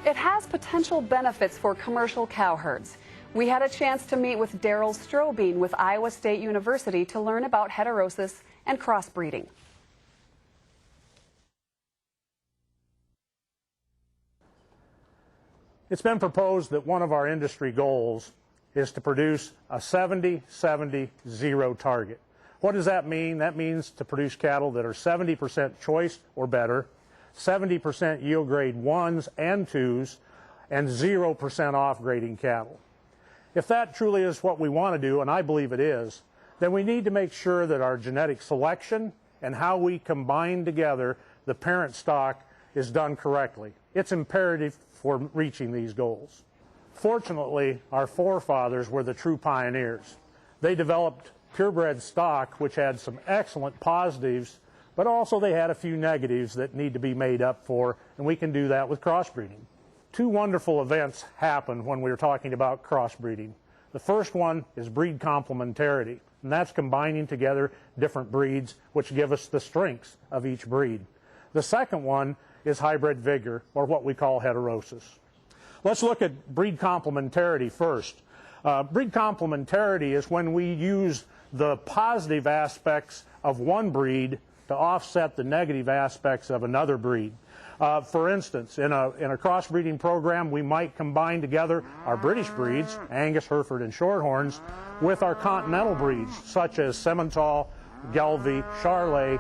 It has potential benefits for commercial cow herds. We had a chance to meet with Daryl Strobing with Iowa State University to learn about heterosis and crossbreeding. It's been proposed that one of our industry goals is to produce a 70-70-0 target. What does that mean? That means to produce cattle that are 70% choice or better, 70% yield grade 1s and 2s, and 0% off-grading cattle. If that truly is what we want to do, and I believe it is, then we need to make sure that our genetic selection and how we combine together the parent stock is done correctly. It's imperative for reaching these goals. Fortunately, our forefathers were the true pioneers. They developed purebred stock, which had some excellent positives, but also they had a few negatives that need to be made up for, and we can do that with crossbreeding. Two wonderful events happened when we were talking about crossbreeding. The first one is breed complementarity, and that's combining together different breeds which give us the strengths of each breed. The second one is hybrid vigor, or what we call heterosis. Let's look at breed complementarity first. Breed complementarity is when we use the positive aspects of one breed to offset the negative aspects of another breed. For instance, in a crossbreeding program, we might combine together our British breeds, Angus, Hereford, and Shorthorns, with our continental breeds, such as Simmental, Gelbvieh, Charolais,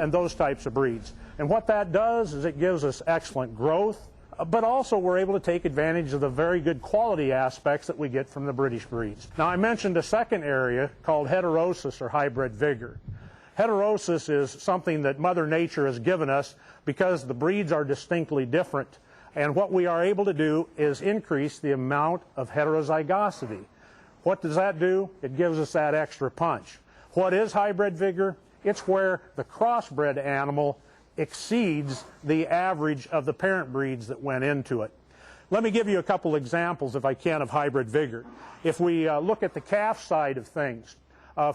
and those types of breeds. And what that does is it gives us excellent growth, but also we're able to take advantage of the very good quality aspects that we get from the British breeds. Now, I mentioned a second area called heterosis or hybrid vigor. Heterosis is something that Mother Nature has given us because the breeds are distinctly different. And what we are able to do is increase the amount of heterozygosity. What does that do? It gives us that extra punch. What is hybrid vigor? It's where the crossbred animal exceeds the average of the parent breeds that went into it. Let me give you a couple examples, if I can, of hybrid vigor. If we look at the calf side of things,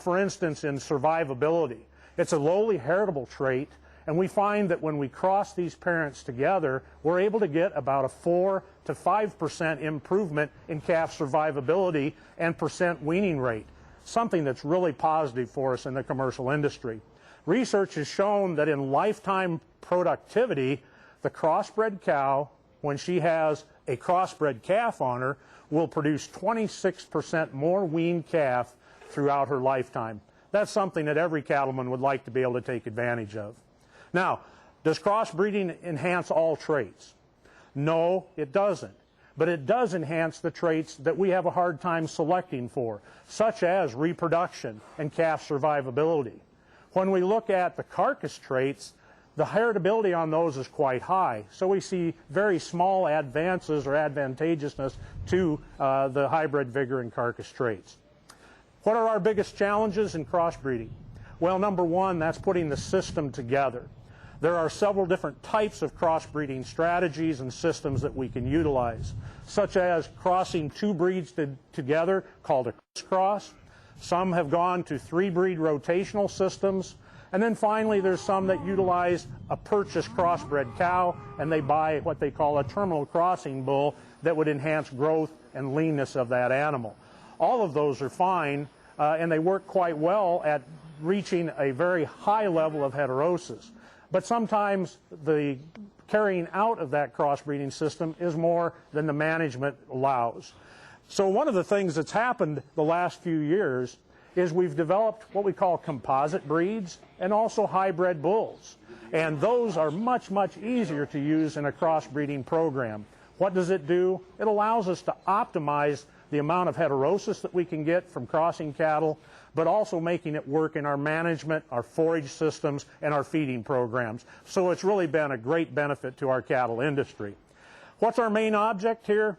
for instance, in survivability, it's a lowly heritable trait, and we find that when we cross these parents together, we're able to get about a 4 to 5% improvement in calf survivability and percent weaning rate, something that's really positive for us in the commercial industry. Research has shown that in lifetime productivity, the crossbred cow, when she has a crossbred calf on her, will produce 26% more weaned calf throughout her lifetime. That's something that every cattleman would like to be able to take advantage of. Now, does crossbreeding enhance all traits? No, it doesn't. But it does enhance the traits that we have a hard time selecting for, such as reproduction and calf survivability. When we look at the carcass traits, the heritability on those is quite high. So we see very small advances or advantageousness to the hybrid vigor and carcass traits. What are our biggest challenges in crossbreeding? Well, number one, that's putting the system together. There are several different types of crossbreeding strategies and systems that we can utilize, such as crossing two breeds together called a crisscross. Some have gone to 3-breed rotational systems. And then finally, there's some that utilize a purchased crossbred cow, and they buy what they call a terminal crossing bull that would enhance growth and leanness of that animal. All of those are fine, and they work quite well at reaching a very high level of heterosis. But sometimes the carrying out of that crossbreeding system is more than the management allows. So one of the things that's happened the last few years is we've developed what we call composite breeds and also hybrid bulls. And those are much, much easier to use in a crossbreeding program. What does it do? It allows us to optimize the amount of heterosis that we can get from crossing cattle, but also making it work in our management, our forage systems, and our feeding programs. So it's really been a great benefit to our cattle industry. What's our main object here?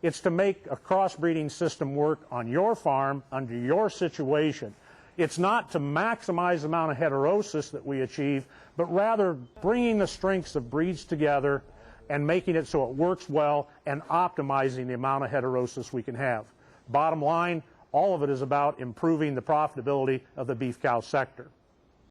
It's to make a crossbreeding system work on your farm, under your situation. It's not to maximize the amount of heterosis that we achieve, but rather bringing the strengths of breeds together and making it so it works well and optimizing the amount of heterosis we can have. Bottom line, all of it is about improving the profitability of the beef cow sector.